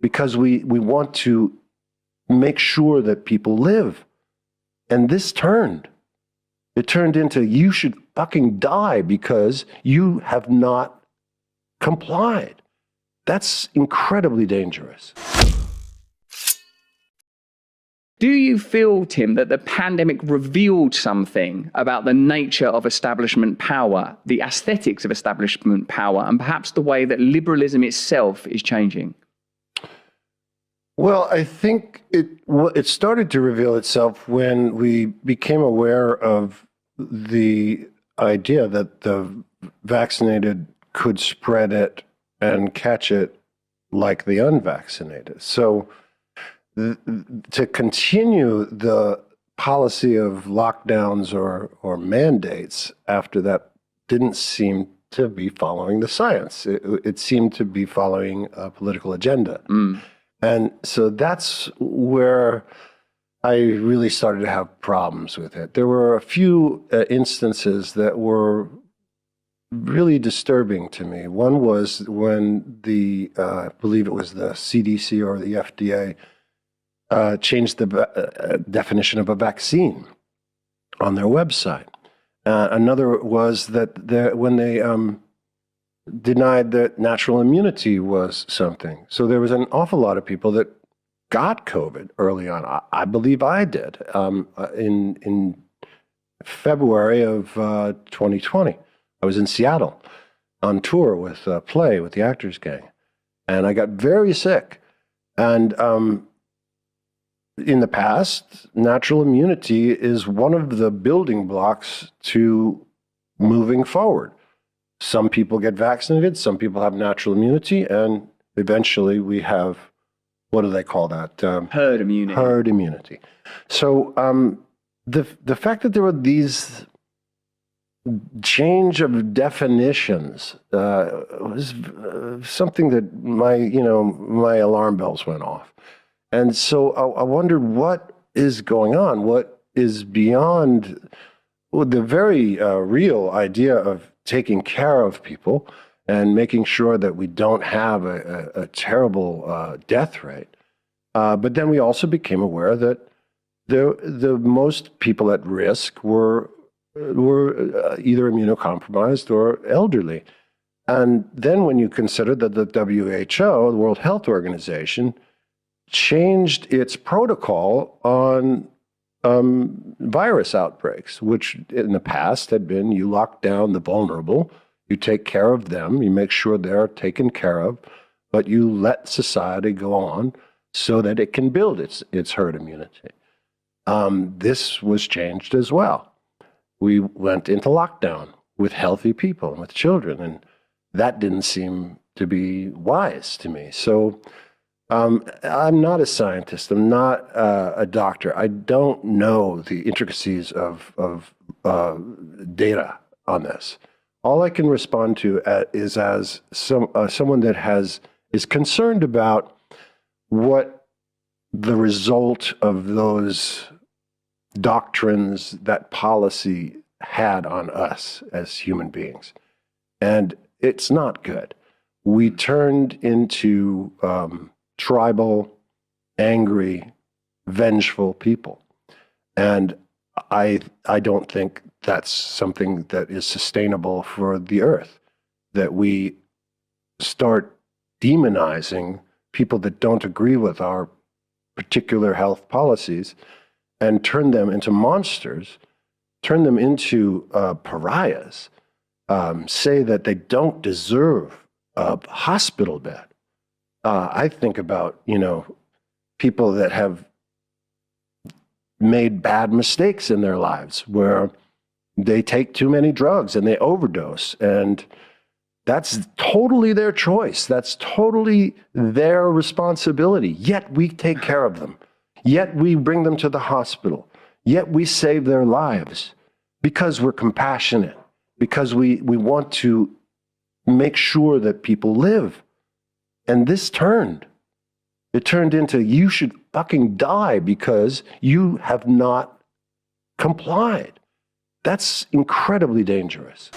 because we want to make sure that people live. And this turned. It turned into you should fucking die because you have not complied. That's incredibly dangerous. Do you feel, Tim, that the pandemic revealed something about the nature of establishment power, the aesthetics of establishment power, and perhaps the way that liberalism itself is changing? Well, I think it started to reveal itself when we became aware of the idea that the vaccinated could spread it and catch it like the unvaccinated. So to continue the policy of lockdowns or mandates after that didn't seem to be following the science. It seemed to be following a political agenda. And so that's where I really started to have problems with it. There were a few instances that were really disturbing to me. One was when I believe it was the CDC or the FDA, changed the definition of a vaccine on their website. Another was that when they denied that natural immunity was something. So there was an awful lot of people that got COVID early on. I believe I did in February of 2020. I was in Seattle on tour with a play with the Actors Gang, and I got very sick. And in the past, natural immunity is one of the building blocks to moving forward. Some people get vaccinated, some people have natural immunity, and eventually we have, what do they call that? Herd immunity. Herd immunity. So the fact that there were these change of definitions was something that my alarm bells went off. And so I wondered what is going on, what is beyond the very real idea of taking care of people and making sure that we don't have a terrible death rate. But then we also became aware that the most people at risk were either immunocompromised or elderly. And then when you consider that the WHO, the World Health Organization, changed its protocol on virus outbreaks, which in the past had been you lock down the vulnerable, you take care of them, you make sure they're taken care of, but you let society go on so that it can build its herd immunity. This was changed as well. We went into lockdown with healthy people and with children, and that didn't seem to be wise to me. So I'm not a scientist. I'm not a doctor. I don't know the intricacies of data on this. All I can respond to is as someone that is concerned about what the result of those doctrines, that policy had on us as human beings. And it's not good. We turned into tribal, angry, vengeful people. And I don't think that's something that is sustainable for the earth, that we start demonizing people that don't agree with our particular health policies and turn them into monsters, turn them into pariahs, say that they don't deserve a hospital bed. I think about, people that have made bad mistakes in their lives where they take too many drugs and they overdose, and that's totally their choice. That's totally their responsibility. Yet we take care of them. Yet we bring them to the hospital. Yet we save their lives because we're compassionate, because we want to make sure that people live. And this turned. It turned into you should fucking die because you have not complied. That's incredibly dangerous.